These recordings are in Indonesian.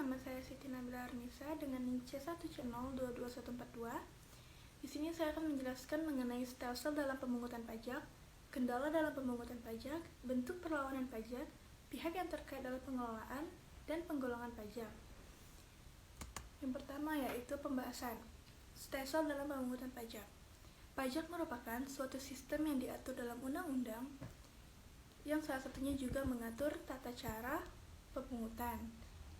nama saya Siti Nabila Arnisa dengan NIM C1C0224142. Di sini saya akan menjelaskan mengenai stelsel dalam pemungutan pajak, kendala dalam pemungutan pajak, bentuk perlawanan pajak, pihak yang terkait dalam pengelolaan, dan penggolongan pajak. Yang pertama yaitu pembahasan stelsel dalam pemungutan pajak. Pajak merupakan suatu sistem yang diatur dalam undang-undang yang salah satunya juga mengatur tata cara pemungutan.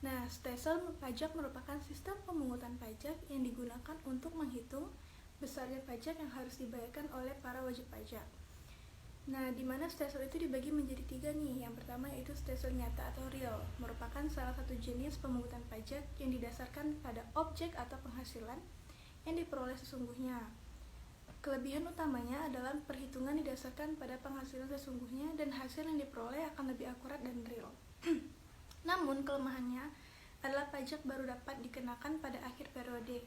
Nah, stelsel pajak merupakan sistem pemungutan pajak yang digunakan untuk menghitung besarnya pajak yang harus dibayarkan oleh para wajib pajak. Nah, di mana stelsel itu dibagi menjadi 3 nih. Yang pertama yaitu stelsel nyata atau real, merupakan salah satu jenis pemungutan pajak yang didasarkan pada objek atau penghasilan yang diperoleh sesungguhnya. Kelebihan utamanya adalah perhitungan didasarkan pada penghasilan sesungguhnya dan hasil yang diperoleh akan lebih akurat dan real. Namun kelemahannya adalah pajak baru dapat dikenakan pada akhir periode.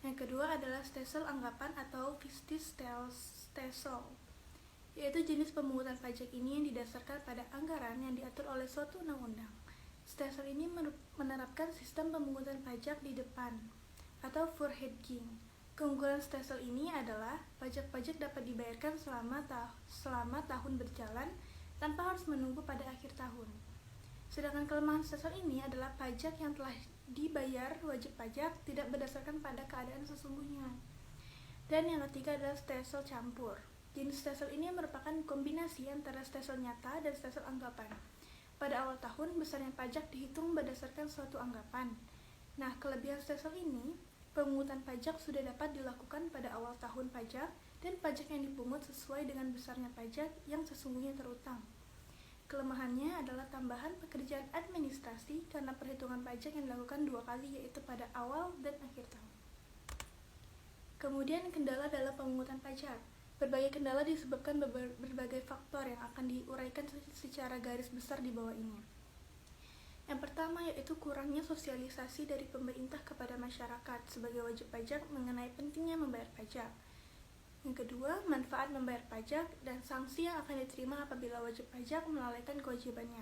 Yang kedua adalah stelsel anggapan atau fictitious stelsel, yaitu jenis pemungutan pajak ini yang didasarkan pada anggaran yang diatur oleh suatu undang-undang. Stelsel ini menerapkan sistem pemungutan pajak di depan atau forward-looking. Keunggulan stelsel ini adalah pajak-pajak dapat dibayarkan selama tahun berjalan tanpa harus menunggu pada akhir tahun. Sedangkan kelemahan stelsel ini adalah pajak yang telah dibayar wajib pajak tidak berdasarkan pada keadaan sesungguhnya. Dan yang ketiga adalah stelsel campur. Jenis stelsel ini merupakan kombinasi antara stelsel nyata dan stelsel anggapan. Pada awal tahun, besarnya pajak dihitung berdasarkan suatu anggapan. Nah, kelebihan stelsel ini, pemungutan pajak sudah dapat dilakukan pada awal tahun pajak dan pajak yang dipungut sesuai dengan besarnya pajak yang sesungguhnya terutang. Kelemahannya adalah tambahan pekerjaan administrasi karena perhitungan pajak yang dilakukan 2 kali, yaitu pada awal dan akhir tahun. Kemudian kendala dalam pemungutan pajak. Berbagai kendala disebabkan berbagai faktor yang akan diuraikan secara garis besar di bawah ini. Yang pertama yaitu kurangnya sosialisasi dari pemerintah kepada masyarakat sebagai wajib pajak mengenai pentingnya membayar pajak. Yang kedua, manfaat membayar pajak dan sanksi yang akan diterima apabila wajib pajak melalaikan kewajibannya.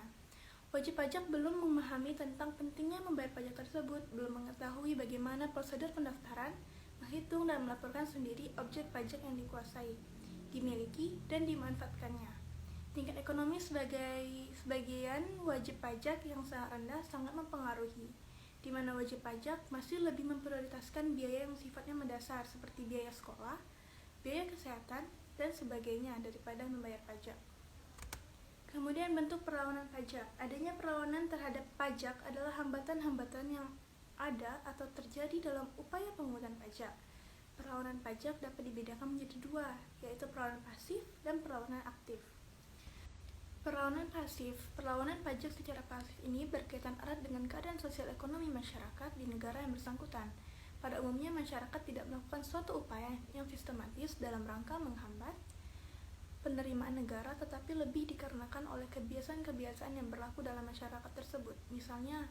Wajib pajak belum memahami tentang pentingnya membayar pajak tersebut, belum mengetahui bagaimana prosedur pendaftaran, menghitung dan melaporkan sendiri objek pajak yang dikuasai, dimiliki, dan dimanfaatkannya. Tingkat ekonomi sebagian wajib pajak yang sangat rendah sangat mempengaruhi, di mana wajib pajak masih lebih memprioritaskan biaya yang sifatnya mendasar seperti biaya sekolah, biaya kesehatan, dan sebagainya daripada membayar pajak. Kemudian bentuk perlawanan pajak. Adanya perlawanan terhadap pajak adalah hambatan-hambatan yang ada atau terjadi dalam upaya pemungutan pajak. Perlawanan pajak dapat dibedakan menjadi 2, yaitu perlawanan pasif dan perlawanan aktif. Perlawanan pasif. Perlawanan pajak secara pasif ini berkaitan erat dengan keadaan sosial ekonomi masyarakat di negara yang bersangkutan. Pada umumnya, masyarakat tidak melakukan suatu upaya yang sistematis dalam rangka menghambat penerimaan negara, tetapi lebih dikarenakan oleh kebiasaan-kebiasaan yang berlaku dalam masyarakat tersebut. Misalnya,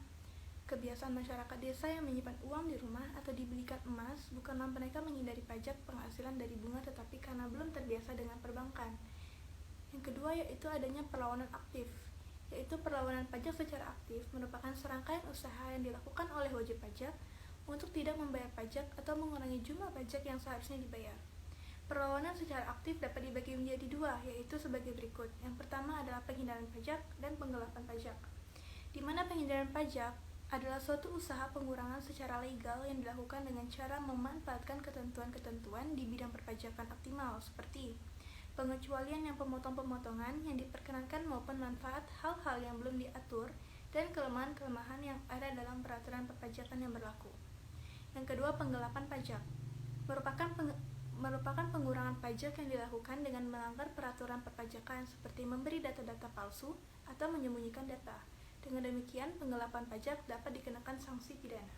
kebiasaan masyarakat desa yang menyimpan uang di rumah atau dibelikan emas bukanlah mereka menghindari pajak penghasilan dari bunga, tetapi karena belum terbiasa dengan perbankan. Yang kedua yaitu adanya perlawanan aktif, yaitu perlawanan pajak secara aktif merupakan serangkaian usaha yang dilakukan oleh wajib pajak untuk tidak membayar pajak atau mengurangi jumlah pajak yang seharusnya dibayar. Perlawanan secara aktif dapat dibagi menjadi 2, yaitu sebagai berikut. Yang pertama adalah penghindaran pajak dan penggelapan pajak, di mana penghindaran pajak adalah suatu usaha pengurangan secara legal yang dilakukan dengan cara memanfaatkan ketentuan-ketentuan di bidang perpajakan optimal, seperti pengecualian yang pemotong-pemotongan yang diperkenankan maupun manfaat hal-hal yang belum diatur dan kelemahan-kelemahan yang ada dalam peraturan perpajakan yang berlaku. Yang kedua, penggelapan pajak merupakan pengurangan pajak yang dilakukan dengan melanggar peraturan perpajakan seperti memberi data-data palsu atau menyembunyikan data. Dengan demikian, penggelapan pajak dapat dikenakan sanksi pidana.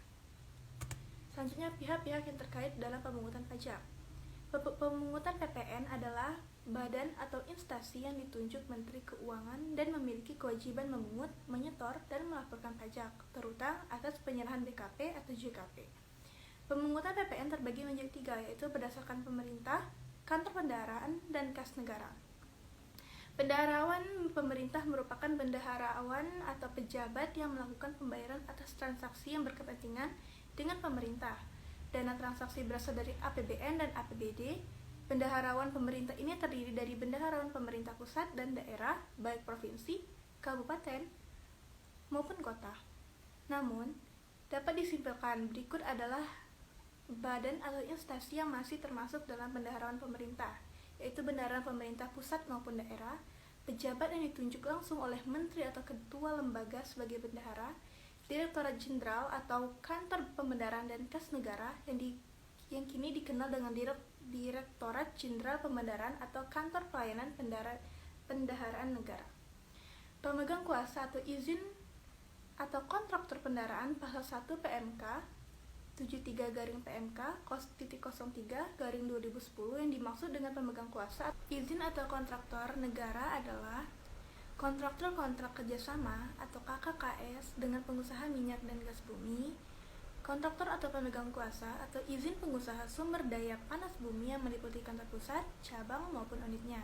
Selanjutnya, pihak-pihak yang terkait dalam pemungutan pajak. Pemungutan PPN adalah badan atau instansi yang ditunjuk Menteri Keuangan dan memiliki kewajiban memungut, menyetor, dan melaporkan pajak, terutama atas penyerahan BKP atau JKP. Pemungutan PPN terbagi menjadi 3, yaitu berdasarkan pemerintah, kantor pendaraan, dan kas negara. Bendaharawan pemerintah merupakan bendaharawan atau pejabat yang melakukan pembayaran atas transaksi yang berkepentingan dengan pemerintah. Dana transaksi berasal dari APBN dan APBD. Bendaharawan pemerintah ini terdiri dari bendaharawan pemerintah pusat dan daerah, baik provinsi, kabupaten, maupun kota. Namun, dapat disimpulkan berikut adalah badan atau instansi yang masih termasuk dalam bendaharawan pemerintah, yaitu bendaharawan pemerintah pusat maupun daerah, pejabat yang ditunjuk langsung oleh menteri atau ketua lembaga sebagai bendahara, Direktorat Jenderal atau Kantor Pembendaharaan dan Kas Negara yang kini dikenal dengan Direktorat Jenderal Pembendaharaan atau Kantor Pelayanan Pendaharaan Negara. Pemegang kuasa atau izin atau kontraktor pendaharaan pasal 1 PMK 73/PMK 0.03/2010 yang dimaksud dengan pemegang kuasa izin atau kontraktor negara adalah kontraktor kontrak kerjasama atau KKKS dengan pengusaha minyak dan gas bumi, kontraktor atau pemegang kuasa atau izin pengusaha sumber daya panas bumi yang meliputi kantor pusat, cabang maupun unitnya.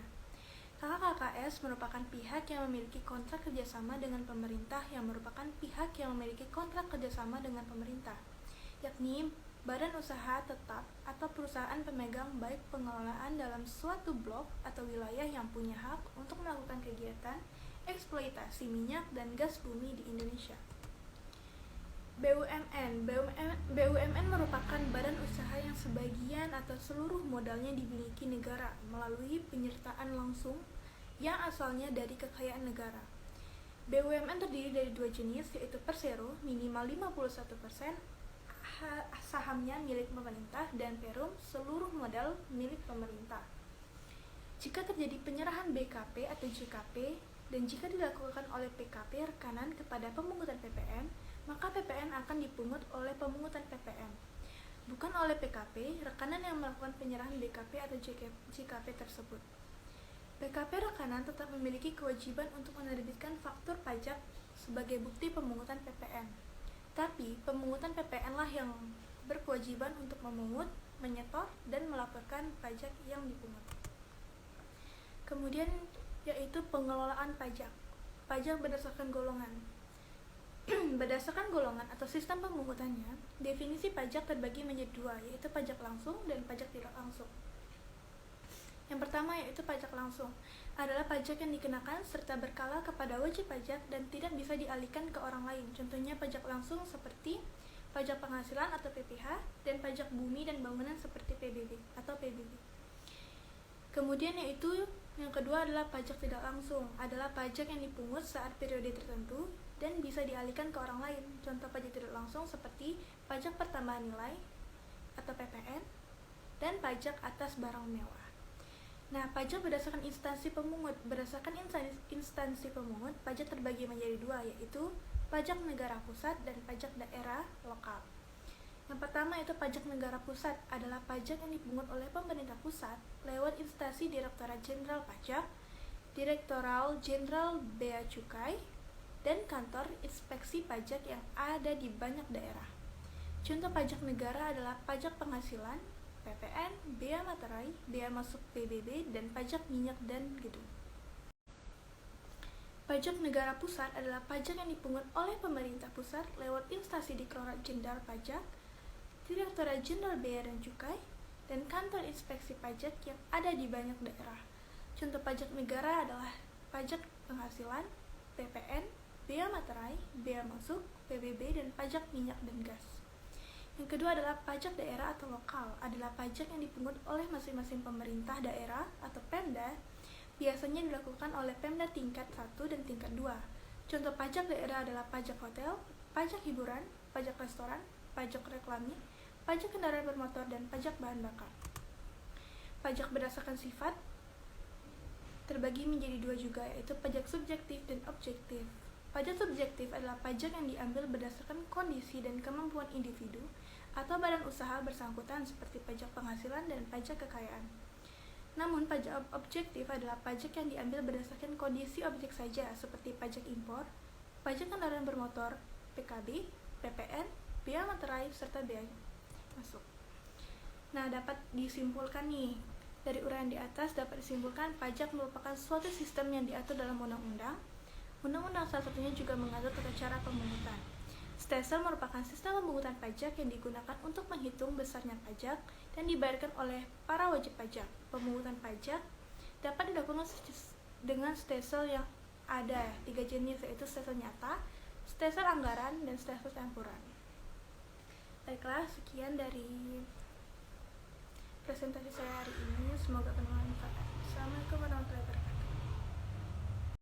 KKKS merupakan pihak yang memiliki kontrak kerjasama dengan pemerintah yang merupakan pihak yang memiliki kontrak kerjasama dengan pemerintah, yakni badan usaha tetap atau perusahaan pemegang baik pengelolaan dalam suatu blok atau wilayah yang punya hak untuk melakukan kegiatan eksploitasi minyak dan gas bumi di Indonesia. BUMN merupakan badan usaha yang sebagian atau seluruh modalnya dimiliki negara melalui penyertaan langsung yang asalnya dari kekayaan negara. BUMN terdiri dari dua jenis, yaitu Persero minimal 51% sahamnya milik pemerintah dan Perum seluruh modal milik pemerintah. Jika terjadi penyerahan BKP atau JKP dan jika dilakukan oleh PKP rekanan kepada pemungutan PPN, maka PPN akan dipungut oleh pemungutan PPN, bukan oleh PKP rekanan yang melakukan penyerahan BKP atau JKP tersebut. PKP rekanan tetap memiliki kewajiban untuk menerbitkan faktur pajak sebagai bukti pemungutan PPN. Tapi, pemungutan PPN lah yang berkewajiban untuk memungut, menyetor, dan melaporkan pajak yang dipungut. Kemudian, yaitu pengelolaan pajak. Pajak berdasarkan golongan. Berdasarkan golongan atau sistem pemungutannya, definisi pajak terbagi menjadi dua, yaitu pajak langsung dan pajak tidak langsung. Yang pertama yaitu pajak langsung, adalah pajak yang dikenakan serta berkala kepada wajib pajak dan tidak bisa dialihkan ke orang lain. Contohnya pajak langsung seperti pajak penghasilan atau PPH dan pajak bumi dan bangunan seperti PBB atau PBB. Kemudian yaitu yang kedua adalah pajak tidak langsung, adalah pajak yang dipungut saat periode tertentu dan bisa dialihkan ke orang lain. Contoh pajak tidak langsung seperti pajak pertambahan nilai atau PPN dan pajak atas barang mewah. Nah, pajak berdasarkan instansi pemungut. Berdasarkan instansi pemungut, pajak terbagi menjadi dua, yaitu pajak negara pusat dan pajak daerah lokal. Yang pertama yaitu pajak negara pusat, adalah pajak yang dipungut oleh pemerintah pusat lewat instansi Direktorat Jenderal Pajak, Direktorat Jenderal Bea Cukai, dan kantor inspeksi pajak yang ada di banyak daerah. Contoh pajak negara adalah pajak penghasilan, PPN, bea materai, bea masuk PBB, dan pajak minyak dan gedung. Pajak negara pusat adalah pajak yang dipungut oleh pemerintah pusat lewat instansi Direktorat Jenderal Pajak, Direktorat Jenderal Bea dan Cukai, dan kantor inspeksi pajak yang ada di banyak daerah. Contoh pajak negara adalah pajak penghasilan, PPN, bea materai, bea masuk, PBB, dan pajak minyak dan gas. Yang kedua adalah pajak daerah atau lokal, adalah pajak yang dipungut oleh masing-masing pemerintah daerah atau Pemda, biasanya dilakukan oleh Pemda tingkat 1 dan tingkat 2. Contoh pajak daerah adalah pajak hotel, pajak hiburan, pajak restoran, pajak reklame, pajak kendaraan bermotor, dan pajak bahan bakar. Pajak berdasarkan sifat terbagi menjadi dua juga, yaitu pajak subjektif dan objektif. Pajak subjektif adalah pajak yang diambil berdasarkan kondisi dan kemampuan individu atau badan usaha bersangkutan seperti pajak penghasilan dan pajak kekayaan. Namun, pajak objektif adalah pajak yang diambil berdasarkan kondisi objek saja seperti pajak impor, pajak kendaraan bermotor, PKB, PPN, bea materai, serta bea masuk. Nah, dapat disimpulkan nih, Dari uraian di atas dapat disimpulkan pajak merupakan suatu sistem yang diatur dalam undang-undang. Undang-undang salah satunya juga mengatur tata cara pemungutan. Stelsel merupakan sistem pemungutan pajak yang digunakan untuk menghitung besarnya pajak dan dibayarkan oleh para wajib pajak. Pemungutan pajak dapat dilakukan dengan stelsel yang ada 3 jenis, yaitu stelsel nyata, stelsel anggaran, dan stelsel temporer. Baiklah, sekian dari presentasi saya hari ini. Semoga bermanfaat. Assalamualaikum warahmatullahi wabarakatuh.